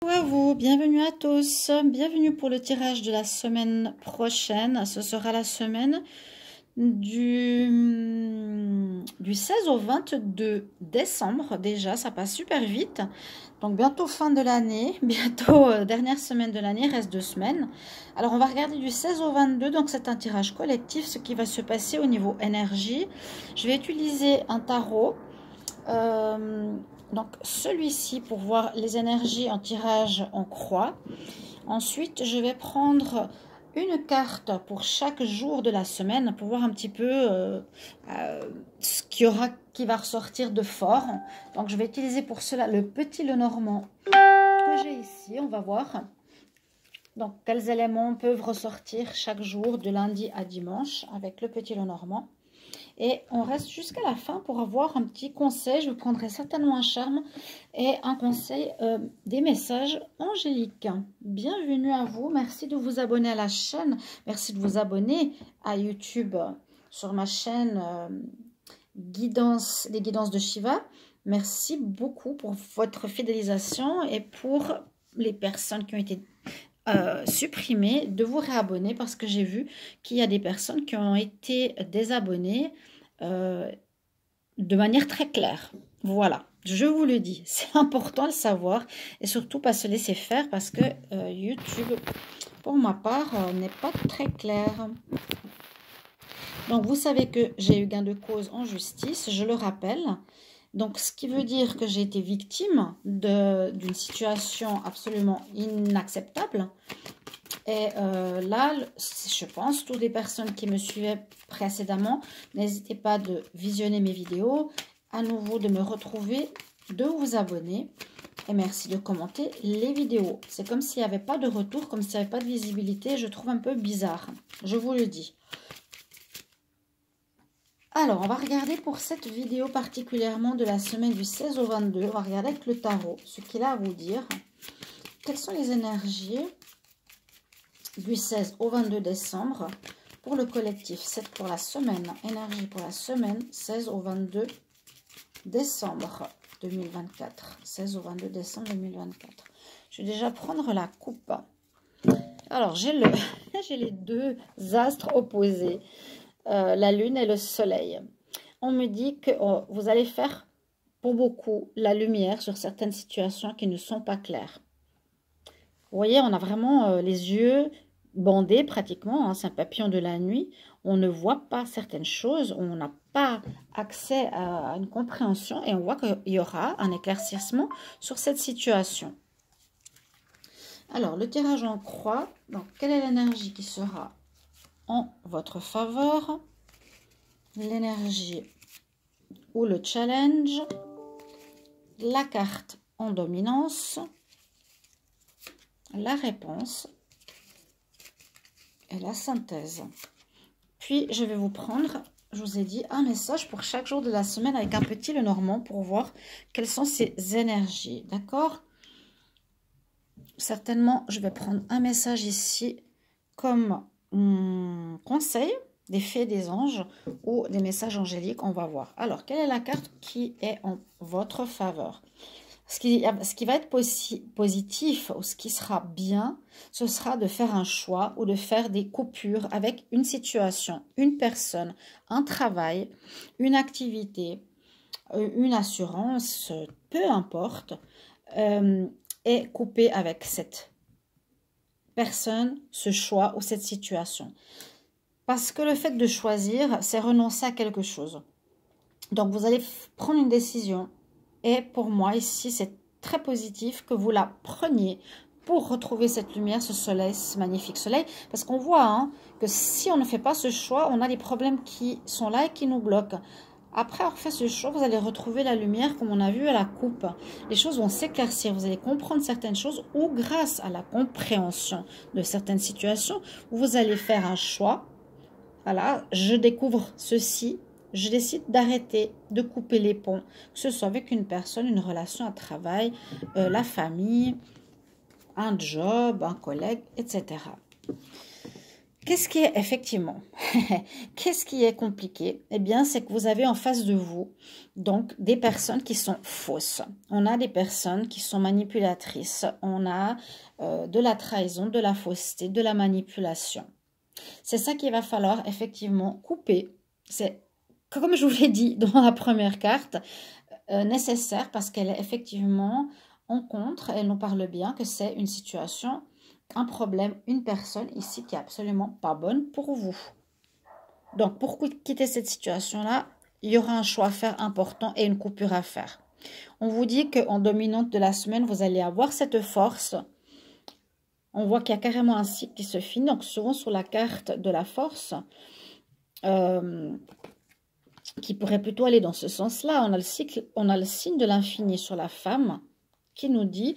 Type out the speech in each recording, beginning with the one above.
Bonjour à vous, bienvenue à tous, bienvenue pour le tirage de la semaine prochaine. Ce sera la semaine du 16 au 22 décembre. Déjà, ça passe super vite. Donc bientôt fin de l'année, bientôt dernière semaine de l'année, reste 2 semaines. Alors on va regarder du 16 au 22, donc c'est un tirage collectif, ce qui va se passer au niveau énergie. Je vais utiliser un tarot. Donc celui-ci pour voir les énergies en tirage en croix. Ensuite, je vais prendre une carte pour chaque jour de la semaine pour voir un petit peu ce qui va ressortir de fort. Donc je vais utiliser pour cela le petit Lenormand que j'ai ici. On va voir donc quels éléments peuvent ressortir chaque jour de lundi à dimanche avec le petit Lenormand. Et on reste jusqu'à la fin pour avoir un petit conseil. Je vous prendrai certainement un charme et un conseil des messages angéliques. Bienvenue à vous. Merci de vous abonner à la chaîne. Merci de vous abonner à YouTube sur ma chaîne les guidances de Shiva. Merci beaucoup pour votre fidélisation et pour les personnes qui ont été supprimer, de vous réabonner parce que j'ai vu qu'il y a des personnes qui ont été désabonnées de manière très claire. Voilà, je vous le dis, c'est important de le savoir et surtout pas se laisser faire parce que YouTube, pour ma part, n'est pas très clair. Donc, vous savez que j'ai eu gain de cause en justice, je le rappelle. Donc, ce qui veut dire que j'ai été victime d'une situation absolument inacceptable. Et là, je pense, toutes les personnes qui me suivaient précédemment, n'hésitez pas de visionner mes vidéos, à nouveau de me retrouver, de vous abonner. Et merci de commenter les vidéos. C'est comme s'il n'y avait pas de retour, comme s'il n'y avait pas de visibilité. Je trouve un peu bizarre, je vous le dis. Alors, on va regarder pour cette vidéo particulièrement de la semaine du 16 au 22. On va regarder avec le tarot ce qu'il a à vous dire. Quelles sont les énergies du 16 au 22 décembre pour le collectif? C'est pour la semaine. Énergie pour la semaine 16 au 22 décembre 2024. 16 au 22 décembre 2024. Je vais déjà prendre la coupe. Alors, j'ai les deux astres opposés. La lune et le soleil. On me dit que vous allez faire pour beaucoup la lumière sur certaines situations qui ne sont pas claires. Vous voyez, on a vraiment les yeux bandés pratiquement, hein, c'est un papillon de la nuit. On ne voit pas certaines choses, on n'a pas accès à une compréhension et on voit qu'il y aura un éclaircissement sur cette situation. Alors, le tirage en croix, donc quelle est l'énergie qui sera en votre faveur? L'énergie ou le challenge, la carte en dominance, la réponse et la synthèse. Puis je vais vous prendre, je vous ai dit, un message pour chaque jour de la semaine avec un petit Lenormand pour voir quelles sont ces énergies, d'accord? Certainement, je vais prendre un message ici comme conseil des fées, des anges ou des messages angéliques, on va voir. Alors, quelle est la carte qui est en votre faveur? Ce qui va être positif ou ce qui sera bien, ce sera de faire un choix ou de faire des coupures avec une situation, une personne, un travail, une activité, une assurance, peu importe, et couper avec cette personne, ce choix ou cette situation. Parce que le fait de choisir, c'est renoncer à quelque chose. Donc, vous allez prendre une décision. Et pour moi, ici, c'est très positif que vous la preniez pour retrouver cette lumière, ce soleil, ce magnifique soleil. Parce qu'on voit hein, que si on ne fait pas ce choix, on a des problèmes qui sont là et qui nous bloquent. Après avoir fait ce choix, vous allez retrouver la lumière comme on a vu à la coupe. Les choses vont s'éclaircir, vous allez comprendre certaines choses ou grâce à la compréhension de certaines situations, vous allez faire un choix. Voilà, je découvre ceci, je décide d'arrêter, de couper les ponts, que ce soit avec une personne, une relation, un travail, la famille, un job, un collègue, etc. Qu'est-ce qui est effectivement, qu'est-ce qui est compliqué? Eh bien, c'est que vous avez en face de vous donc des personnes qui sont fausses. On a des personnes qui sont manipulatrices. On a de la trahison, de la fausseté, de la manipulation. C'est ça qu'il va falloir effectivement couper. C'est, comme je vous l'ai dit dans la première carte, nécessaire parce qu'elle est effectivement en contre. Elle nous parle bien que c'est une situation, un problème, une personne ici qui est absolument pas bonne pour vous. Donc, pour quitter cette situation-là, il y aura un choix à faire important et une coupure à faire. On vous dit qu'en dominante de la semaine, vous allez avoir cette force. On voit qu'il y a carrément un cycle qui se finit. Donc, souvent sur la carte de la force, qui pourrait plutôt aller dans ce sens-là, on a le cycle, on a le signe de l'infini sur la femme qui nous dit,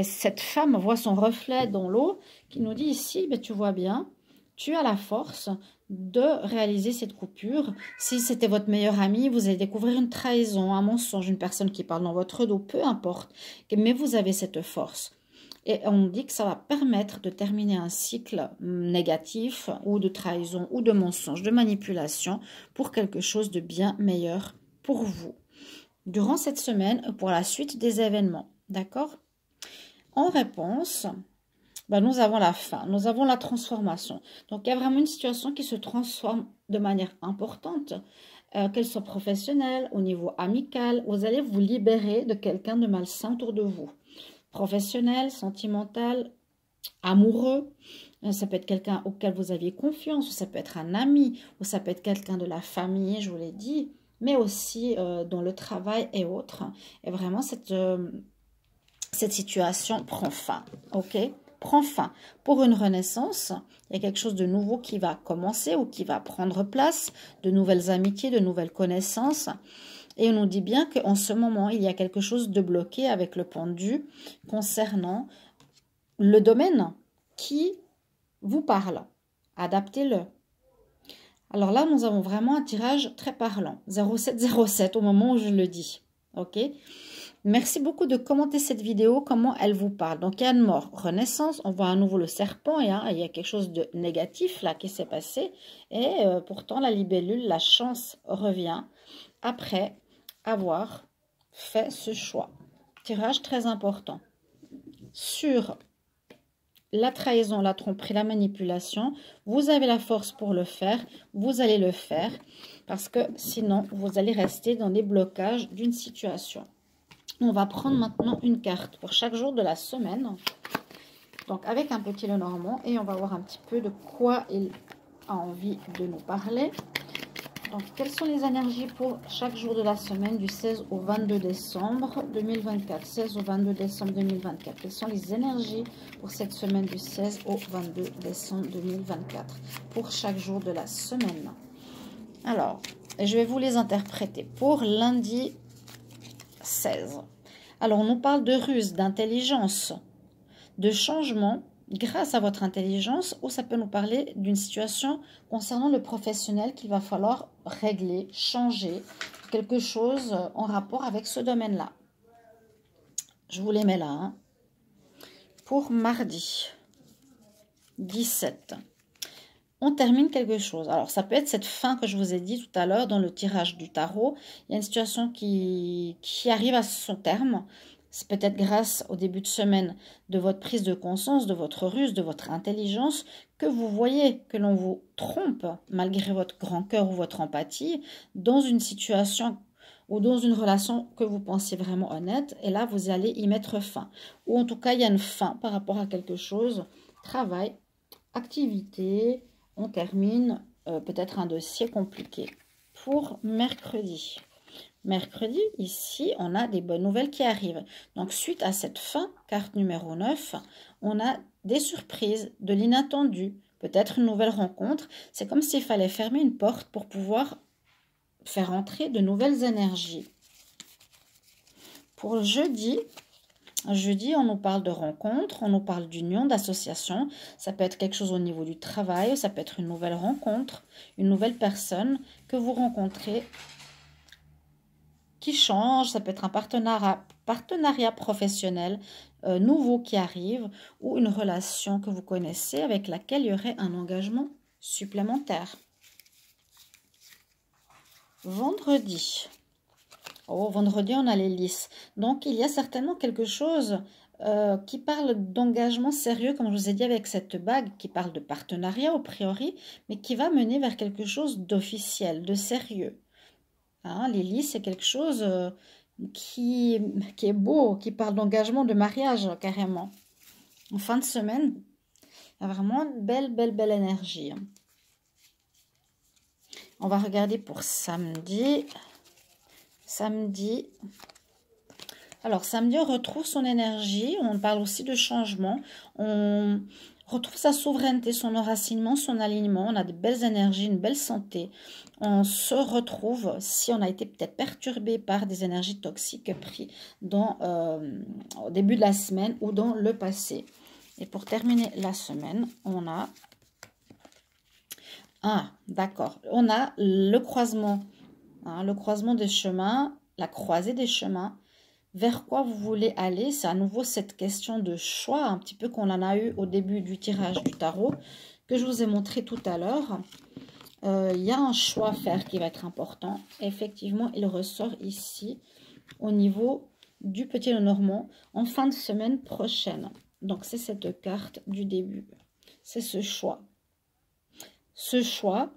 cette femme voit son reflet dans l'eau, qui nous dit ici, ben, tu vois bien, tu as la force de réaliser cette coupure. Si c'était votre meilleur ami, vous allez découvrir une trahison, un mensonge, une personne qui parle dans votre dos, peu importe, mais vous avez cette force. Et on dit que ça va permettre de terminer un cycle négatif ou de trahison ou de mensonge, de manipulation pour quelque chose de bien meilleur pour vous. Durant cette semaine, pour la suite des événements, d'accord? En réponse, ben, nous avons la fin, nous avons la transformation. Donc, il y a vraiment une situation qui se transforme de manière importante, qu'elle soit professionnelle, au niveau amical. Vous allez vous libérer de quelqu'un de malsain autour de vous. Professionnel, sentimental, amoureux. Ça peut être quelqu'un auquel vous aviez confiance, ou ça peut être un ami, ou ça peut être quelqu'un de la famille, je vous l'ai dit, mais aussi dans le travail et autres. Et vraiment, cette situation prend fin, ok? Prend fin. Pour une renaissance, il y a quelque chose de nouveau qui va commencer ou qui va prendre place, de nouvelles amitiés, de nouvelles connaissances. Et on nous dit bien qu'en ce moment, il y a quelque chose de bloqué avec le pendu concernant le domaine qui vous parle. Adaptez-le. Alors là, nous avons vraiment un tirage très parlant. 0707 au moment où je le dis. Ok? Merci beaucoup de commenter cette vidéo, comment elle vous parle. Donc, il y a une mort, renaissance, on voit à nouveau le serpent, et il y a quelque chose de négatif là qui s'est passé. Et pourtant, la libellule, la chance revient après avoir fait ce choix. Tirage très important. Sur la trahison, la tromperie, la manipulation, vous avez la force pour le faire, vous allez le faire, parce que sinon, vous allez rester dans des blocages d'une situation. On va prendre maintenant une carte pour chaque jour de la semaine, donc avec un petit Lenormand, et on va voir un petit peu de quoi il a envie de nous parler. Donc, quelles sont les énergies pour chaque jour de la semaine du 16 au 22 décembre 2024? 16 au 22 décembre 2024. Quelles sont les énergies pour cette semaine du 16 au 22 décembre 2024? Pour chaque jour de la semaine. Alors, je vais vous les interpréter. Pour lundi 16. Alors, on nous parle de ruse, d'intelligence, de changement grâce à votre intelligence, ou ça peut nous parler d'une situation concernant le professionnel qu'il va falloir régler, changer, quelque chose en rapport avec ce domaine-là. Je vous les mets là. Hein. Pour mardi 17, on termine quelque chose. Alors, ça peut être cette fin que je vous ai dit tout à l'heure dans le tirage du tarot. Il y a une situation qui arrive à son terme. C'est peut-être grâce au début de semaine de votre prise de conscience, de votre ruse, de votre intelligence, que vous voyez que l'on vous trompe, malgré votre grand cœur ou votre empathie, dans une situation ou dans une relation que vous pensez vraiment honnête. Et là, vous allez y mettre fin. Ou en tout cas, il y a une fin par rapport à quelque chose. Travail, activité, on termine peut-être un dossier compliqué. Pour mercredi. Mercredi, ici, on a des bonnes nouvelles qui arrivent. Donc, suite à cette fin, carte numéro 9, on a des surprises, de l'inattendu, peut-être une nouvelle rencontre. C'est comme s'il fallait fermer une porte pour pouvoir faire entrer de nouvelles énergies. Pour jeudi, on nous parle de rencontre, on nous parle d'union, d'association. Ça peut être quelque chose au niveau du travail, ça peut être une nouvelle rencontre, une nouvelle personne que vous rencontrez qui change, ça peut être un partenariat professionnel nouveau qui arrive ou une relation que vous connaissez avec laquelle il y aurait un engagement supplémentaires. Vendredi. Oh, vendredi, on a les lys. Donc, il y a certainement quelque chose qui parle d'engagement sérieux, comme je vous ai dit, avec cette bague, qui parle de partenariat, a priori, mais qui va mener vers quelque chose d'officiel, de sérieux. Hein, les lys, c'est quelque chose qui est beau, qui parle d'engagement, de mariage, carrément. En fin de semaine, il y a vraiment une belle énergie. On va regarder pour samedi. Samedi. Alors, samedi, on retrouve son énergie. On parle aussi de changement. On retrouve sa souveraineté, son enracinement, son alignement. On a de belles énergies, une belle santé. On se retrouve, si on a été peut-être perturbé par des énergies toxiques prises au début de la semaine ou dans le passé. Et pour terminer la semaine, on a... Ah, d'accord. On a le croisement. Hein, le croisement des chemins, la croisée des chemins. Vers quoi vous voulez aller? C'est à nouveau cette question de choix, un petit peu qu'on en a eu au début du tirage du tarot, que je vous ai montré tout à l'heure. Il y a un choix à faire qui va être important. Effectivement, il ressort ici au niveau du petit Lenormand en fin de semaine prochaine. Donc, c'est cette carte du début. C'est ce choix. Ce choix,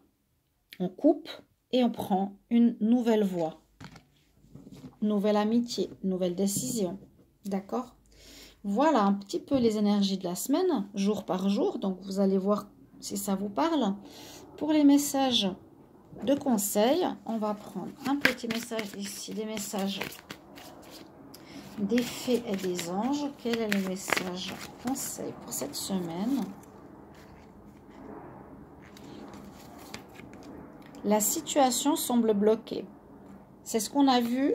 on coupe et on prend une nouvelle voie. Nouvelle amitié, nouvelle décision. D'accord? Voilà un petit peu les énergies de la semaine, jour par jour. Donc, vous allez voir si ça vous parle. Pour les messages de conseil, on va prendre un petit message ici, des messages des fées et des anges. Quel est le message conseil pour cette semaine? La situation semble bloquée. C'est ce qu'on a vu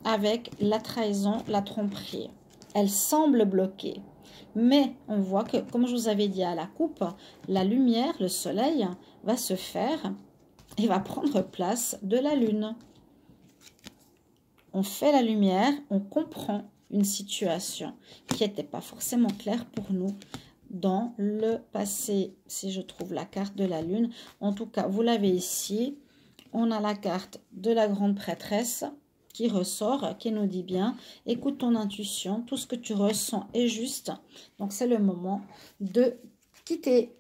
avec la trahison, la tromperie. Elle semble bloquée. Mais on voit que, comme je vous avais dit à la coupe, la lumière, le soleil, va se faire et va prendre place de la lune. On fait la lumière, on comprend une situation qui n'était pas forcément claire pour nous dans le passé. Si je trouve la carte de la lune, en tout cas, vous l'avez ici. On a la carte de la grande prêtresse qui ressort, qui nous dit bien, écoute ton intuition, tout ce que tu ressens est juste. Donc, c'est le moment de quitter.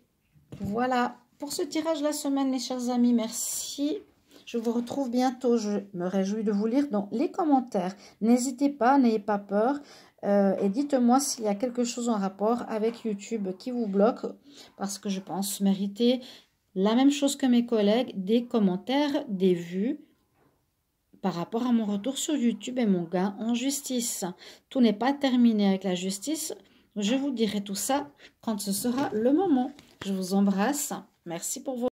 Voilà, pour ce tirage de la semaine, mes chers amis, merci. Je vous retrouve bientôt. Je me réjouis de vous lire dans les commentaires. N'hésitez pas, n'ayez pas peur. Et dites-moi s'il y a quelque chose en rapport avec YouTube qui vous bloque. Parce que je pense mériter la même chose que mes collègues, des commentaires, des vues par rapport à mon retour sur YouTube et mon gain en justice. Tout n'est pas terminé avec la justice. Je vous dirai tout ça quand ce sera le moment. Je vous embrasse. Merci pour vos